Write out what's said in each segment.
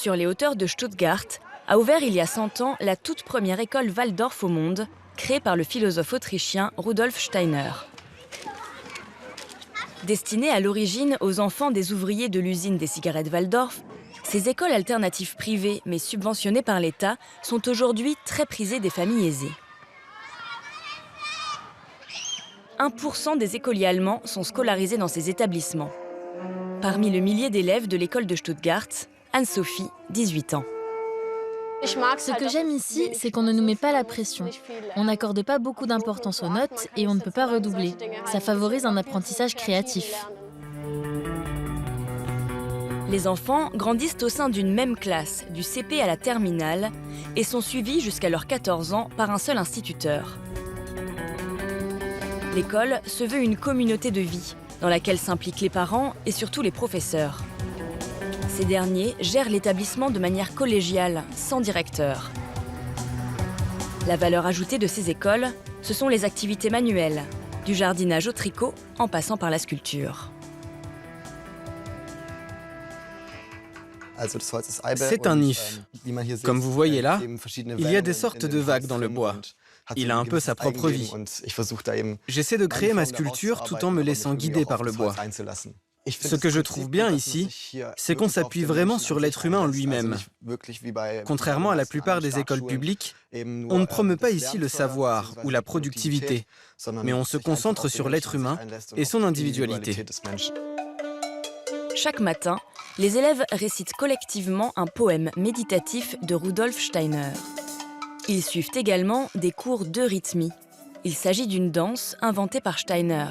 sur les hauteurs de Stuttgart, a ouvert il y a 100 ans la toute première école Waldorf au monde, créée par le philosophe autrichien Rudolf Steiner. Destinée à l'origine aux enfants des ouvriers de l'usine des cigarettes Waldorf, ces écoles alternatives privées mais subventionnées par l'État sont aujourd'hui très prisées des familles aisées. 1% des écoliers allemands sont scolarisés dans ces établissements. Parmi le millier d'élèves de l'école de Stuttgart, Anne-Sophie, 18 ans. Ce que j'aime ici, c'est qu'on ne nous met pas la pression. On n'accorde pas beaucoup d'importance aux notes et on ne peut pas redoubler. Ça favorise un apprentissage créatif. Les enfants grandissent au sein d'une même classe, du CP à la terminale, et sont suivis jusqu'à leurs 14 ans par un seul instituteur. L'école se veut une communauté de vie, dans laquelle s'impliquent les parents et surtout les professeurs. Ces derniers gèrent l'établissement de manière collégiale, sans directeur. La valeur ajoutée de ces écoles, ce sont les activités manuelles, du jardinage au tricot en passant par la sculpture. C'est un if. Comme vous voyez là, il y a des sortes de vagues dans le bois. Il a un peu sa propre vie. J'essaie de créer ma sculpture tout en me laissant guider par le bois. Ce que je trouve bien ici, c'est qu'on s'appuie vraiment sur l'être humain en lui-même. Contrairement à la plupart des écoles publiques, on ne promeut pas ici le savoir ou la productivité, mais on se concentre sur l'être humain et son individualité. Chaque matin, les élèves récitent collectivement un poème méditatif de Rudolf Steiner. Ils suivent également des cours d'eurythmie. Il s'agit d'une danse inventée par Steiner,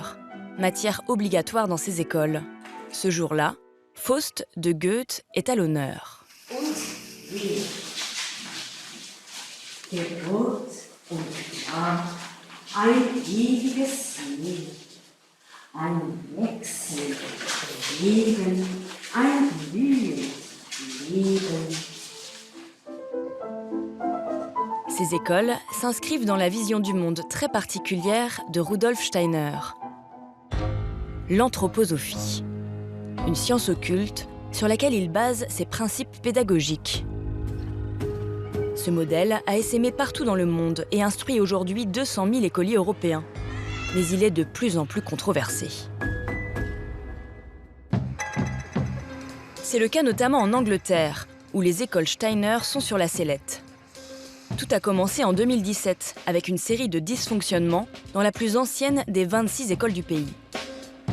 matière obligatoire dans ces écoles. Ce jour-là, Faust de Goethe est à l'honneur. Ces écoles s'inscrivent dans la vision du monde très particulière de Rudolf Steiner. L'anthroposophie, une science occulte sur laquelle il base ses principes pédagogiques. Ce modèle a essaimé partout dans le monde et instruit aujourd'hui 200 000 écoliers européens. Mais il est de plus en plus controversé. C'est le cas notamment en Angleterre, où les écoles Steiner sont sur la sellette. Tout a commencé en 2017, avec une série de dysfonctionnements dans la plus ancienne des 26 écoles du pays.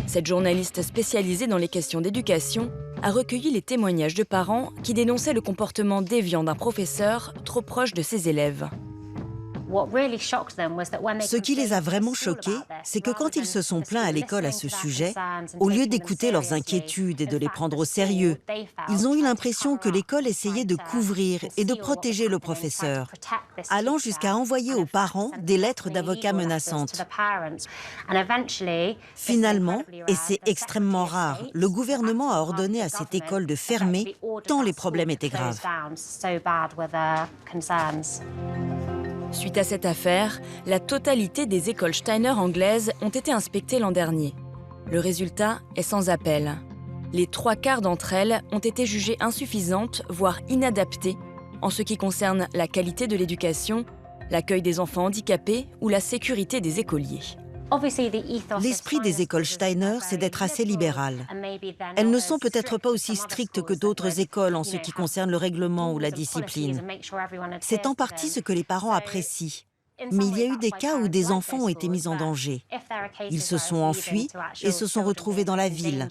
Cette journaliste spécialisée dans les questions d'éducation a recueilli les témoignages de parents qui dénonçaient le comportement déviant d'un professeur trop proche de ses élèves. Ce qui les a vraiment choqués, c'est que quand ils se sont plaints à l'école à ce sujet, au lieu d'écouter leurs inquiétudes et de les prendre au sérieux, ils ont eu l'impression que l'école essayait de couvrir et de protéger le professeur, allant jusqu'à envoyer aux parents des lettres d'avocats menaçantes. Finalement, et c'est extrêmement rare, le gouvernement a ordonné à cette école de fermer tant les problèmes étaient graves. Suite à cette affaire, la totalité des écoles Steiner anglaises ont été inspectées l'an dernier. Le résultat est sans appel. Les 3/4 d'entre elles ont été jugées insuffisantes, voire inadaptées, en ce qui concerne la qualité de l'éducation, l'accueil des enfants handicapés ou la sécurité des écoliers. L'esprit des écoles Steiner, c'est d'être assez libéral. Elles ne sont peut-être pas aussi strictes que d'autres écoles en ce qui concerne le règlement ou la discipline. C'est en partie ce que les parents apprécient. Mais il y a eu des cas où des enfants ont été mis en danger. Ils se sont enfuis et se sont retrouvés dans la ville.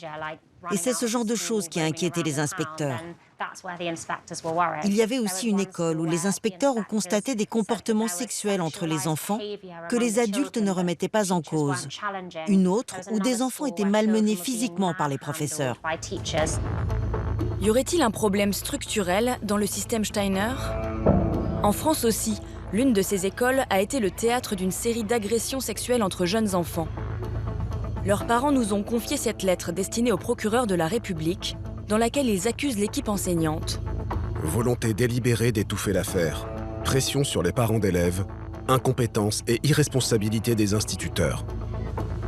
Et c'est ce genre de choses qui a inquiété les inspecteurs. Il y avait aussi une école où les inspecteurs ont constaté des comportements sexuels entre les enfants que les adultes ne remettaient pas en cause. Une autre où des enfants étaient malmenés physiquement par les professeurs. Y aurait-il un problème structurel dans le système Steiner ? En France aussi, l'une de ces écoles a été le théâtre d'une série d'agressions sexuelles entre jeunes enfants. Leurs parents nous ont confié cette lettre destinée au procureur de la République, dans laquelle ils accusent l'équipe enseignante. Volonté délibérée d'étouffer l'affaire, pression sur les parents d'élèves, incompétence et irresponsabilité des instituteurs.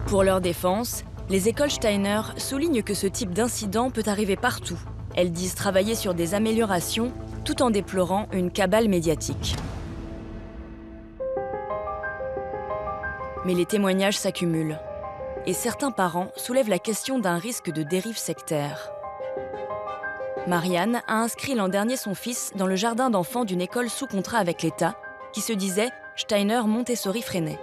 Pour leur défense, les écoles Steiner soulignent que ce type d'incident peut arriver partout. Elles disent travailler sur des améliorations tout en déplorant une cabale médiatique. Mais les témoignages s'accumulent et certains parents soulèvent la question d'un risque de dérive sectaire. Marianne a inscrit l'an dernier son fils dans le jardin d'enfants d'une école sous contrat avec l'État qui se disait Steiner Montessori Freinet.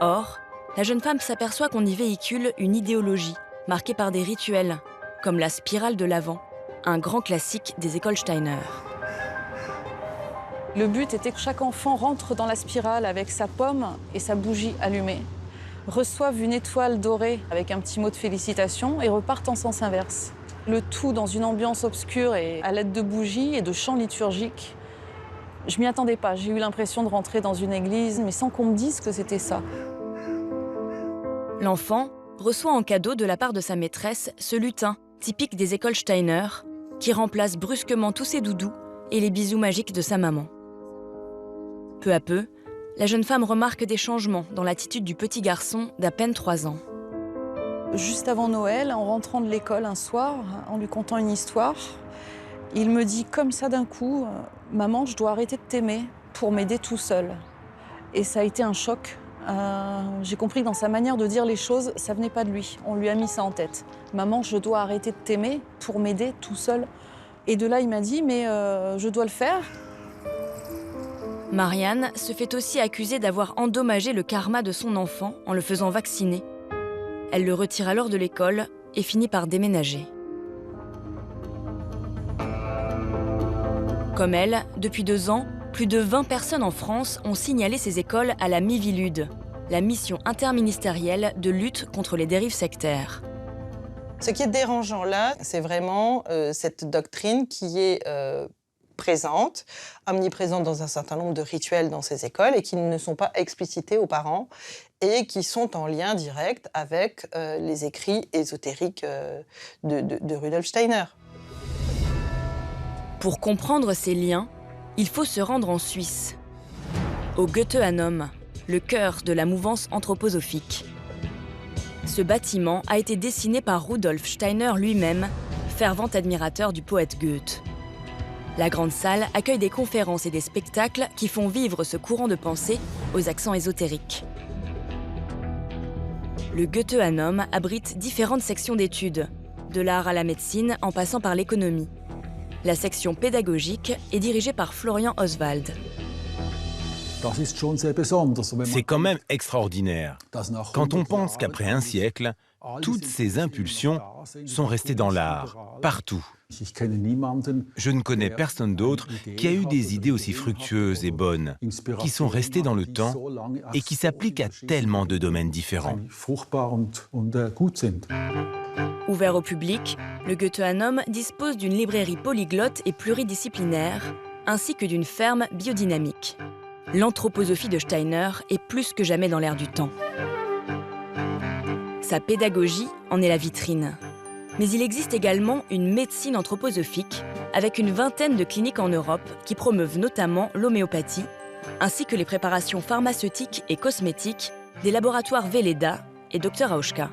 Or, la jeune femme s'aperçoit qu'on y véhicule une idéologie marquée par des rituels, comme la spirale de l'Avent, un grand classique des écoles Steiner. Le but était que chaque enfant rentre dans la spirale avec sa pomme et sa bougie allumée, reçoive une étoile dorée avec un petit mot de félicitation et repartent en sens inverse. Le tout dans une ambiance obscure et à l'aide de bougies et de chants liturgiques. Je m'y attendais pas, j'ai eu l'impression de rentrer dans une église, mais sans qu'on me dise que c'était ça. L'enfant reçoit en cadeau de la part de sa maîtresse ce lutin typique des écoles Steiner qui remplace brusquement tous ses doudous et les bisous magiques de sa maman. Peu à peu, la jeune femme remarque des changements dans l'attitude du petit garçon d'à peine 3 ans. Juste avant Noël, en rentrant de l'école un soir, en lui contant une histoire, il me dit comme ça d'un coup « Maman, je dois arrêter de t'aimer pour m'aider tout seul ». Et ça a été un choc. J'ai compris que dans sa manière de dire les choses, ça venait pas de lui. On lui a mis ça en tête. « Maman, je dois arrêter de t'aimer pour m'aider tout seul ». Et de là, il m'a dit « Mais je dois le faire ». Marianne se fait aussi accuser d'avoir endommagé le karma de son enfant en le faisant vacciner. Elle le retire alors de l'école et finit par déménager. Comme elle, depuis 2 ans, plus de 20 personnes en France ont signalé ces écoles à la Miviludes, la mission interministérielle de lutte contre les dérives sectaires. Ce qui est dérangeant là, c'est vraiment cette doctrine qui est présente, omniprésente dans un certain nombre de rituels dans ces écoles et qui ne sont pas explicités aux parents et qui sont en lien direct avec les écrits ésotériques de Rudolf Steiner. Pour comprendre ces liens, il faut se rendre en Suisse, au Goetheanum, le cœur de la mouvance anthroposophique. Ce bâtiment a été dessiné par Rudolf Steiner lui-même, fervent admirateur du poète Goethe. La grande salle accueille des conférences et des spectacles qui font vivre ce courant de pensée aux accents ésotériques. Le Goetheanum abrite différentes sections d'études, de l'art à la médecine en passant par l'économie. La section pédagogique est dirigée par Florian Oswald. C'est quand même extraordinaire. Quand on pense qu'après un siècle, toutes ces impulsions sont restées dans l'art, partout. Je ne connais personne d'autre qui a eu des idées aussi fructueuses et bonnes, qui sont restées dans le temps et qui s'appliquent à tellement de domaines différents. Ouvert au public, le Goetheanum dispose d'une librairie polyglotte et pluridisciplinaire, ainsi que d'une ferme biodynamique. L'anthroposophie de Steiner est plus que jamais dans l'air du temps. Sa pédagogie en est la vitrine. Mais il existe également une médecine anthroposophique, avec une vingtaine de cliniques en Europe qui promeuvent notamment l'homéopathie, ainsi que les préparations pharmaceutiques et cosmétiques des laboratoires Velleda et Dr Auschka.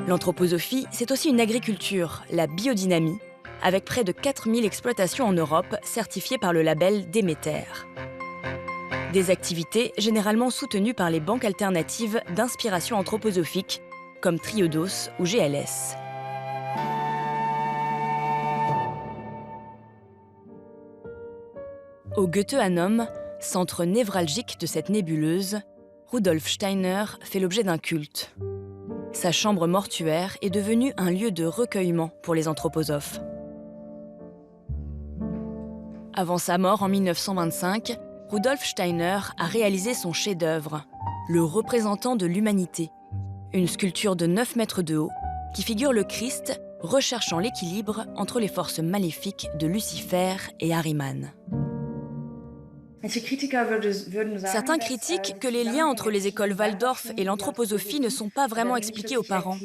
L'anthroposophie, c'est aussi une agriculture, la biodynamie, avec près de 4000 exploitations en Europe certifiées par le label Déméter. Des activités généralement soutenues par les banques alternatives d'inspiration anthroposophique, comme Triodos ou GLS. Au Goetheanum, centre névralgique de cette nébuleuse, Rudolf Steiner fait l'objet d'un culte. Sa chambre mortuaire est devenue un lieu de recueillement pour les anthroposophes. Avant sa mort en 1925, Rudolf Steiner a réalisé son chef-d'œuvre, le représentant de l'humanité, une sculpture de 9 mètres de haut qui figure le Christ recherchant l'équilibre entre les forces maléfiques de Lucifer et Ahriman. Certains critiquent que les liens entre les écoles Waldorf et l'anthroposophie ne sont pas vraiment expliqués aux parents.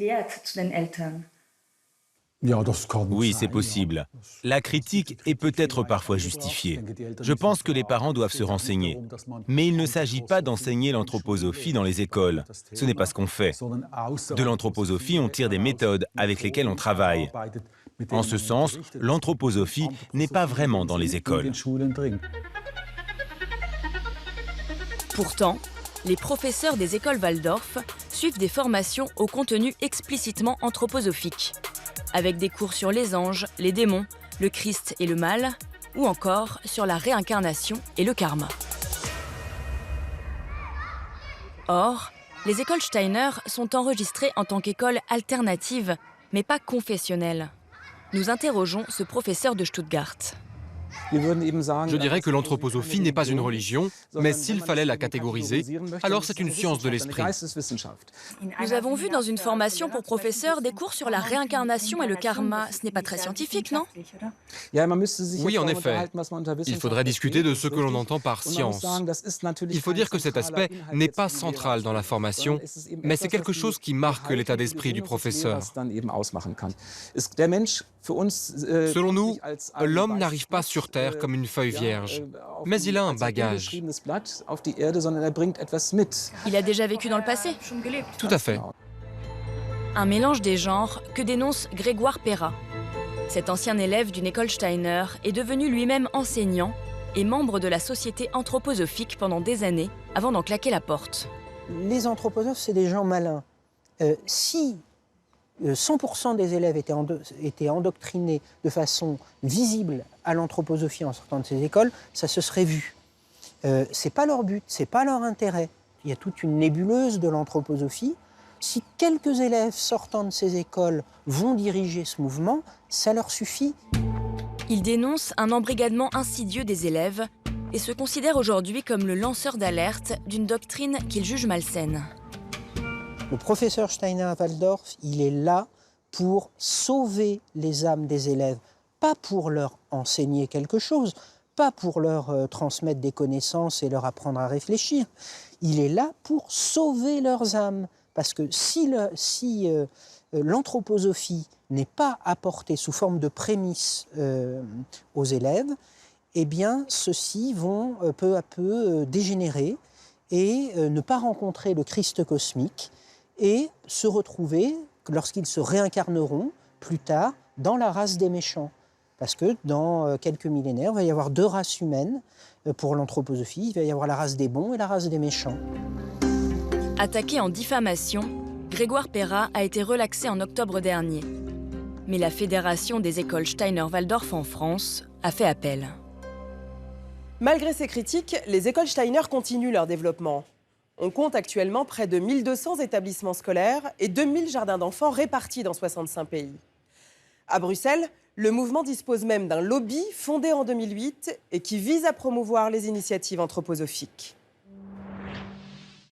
Oui, c'est possible. La critique est peut-être parfois justifiée. Je pense que les parents doivent se renseigner. Mais il ne s'agit pas d'enseigner l'anthroposophie dans les écoles. Ce n'est pas ce qu'on fait. De l'anthroposophie, on tire des méthodes avec lesquelles on travaille. En ce sens, l'anthroposophie n'est pas vraiment dans les écoles. Pourtant, les professeurs des écoles Waldorf suivent des formations au contenu explicitement anthroposophique, avec des cours sur les anges, les démons, le Christ et le mal, ou encore sur la réincarnation et le karma. Or, les écoles Steiner sont enregistrées en tant qu'écoles alternatives, mais pas confessionnelles. Nous interrogeons ce professeur de Stuttgart. Je dirais que l'anthroposophie n'est pas une religion, mais s'il fallait la catégoriser, alors c'est une science de l'esprit. Nous avons vu dans une formation pour professeurs des cours sur la réincarnation et le karma. Ce n'est pas très scientifique, non? Oui, en effet. Il faudrait discuter de ce que l'on entend par science. Il faut dire que cet aspect n'est pas central dans la formation, mais c'est quelque chose qui marque l'état d'esprit du professeur. Selon nous, l'homme n'arrive pas sur Terre comme une feuille vierge, mais il a un bagage. Il a déjà vécu dans le passé? Tout à fait. Un mélange des genres que dénonce Grégoire Perra. Cet ancien élève d'une école Steiner est devenu lui-même enseignant et membre de la Société anthroposophique pendant des années avant d'en claquer la porte. Les anthroposophes, c'est des gens malins. Si 100% des élèves étaient endoctrinés de façon visible à l'anthroposophie en sortant de ces écoles, ça se serait vu. C'est pas leur but, c'est pas leur intérêt. Il y a toute une nébuleuse de l'anthroposophie. Si quelques élèves sortant de ces écoles vont diriger ce mouvement, ça leur suffit. Il dénonce un embrigadement insidieux des élèves et se considère aujourd'hui comme le lanceur d'alerte d'une doctrine qu'il juge malsaine. Le professeur Steiner à Waldorf, il est là pour sauver les âmes des élèves, pas pour leur enseigner quelque chose, pas pour leur transmettre des connaissances et leur apprendre à réfléchir. Il est là pour sauver leurs âmes. Parce que si l'anthroposophie n'est pas apportée sous forme de prémisse aux élèves, eh bien, ceux-ci vont peu à peu dégénérer et ne pas rencontrer le Christ cosmique et se retrouver, lorsqu'ils se réincarneront plus tard, dans la race des méchants. Parce que dans quelques millénaires, il va y avoir deux races humaines pour l'anthroposophie. Il va y avoir la race des bons et la race des méchants. Attaqué en diffamation, Grégoire Perra a été relaxé en octobre dernier. Mais la Fédération des écoles Steiner-Waldorf en France a fait appel. Malgré ces critiques, les écoles Steiner continuent leur développement. On compte actuellement près de 1200 établissements scolaires et 2000 jardins d'enfants répartis dans 65 pays. À Bruxelles, le mouvement dispose même d'un lobby fondé en 2008 et qui vise à promouvoir les initiatives anthroposophiques.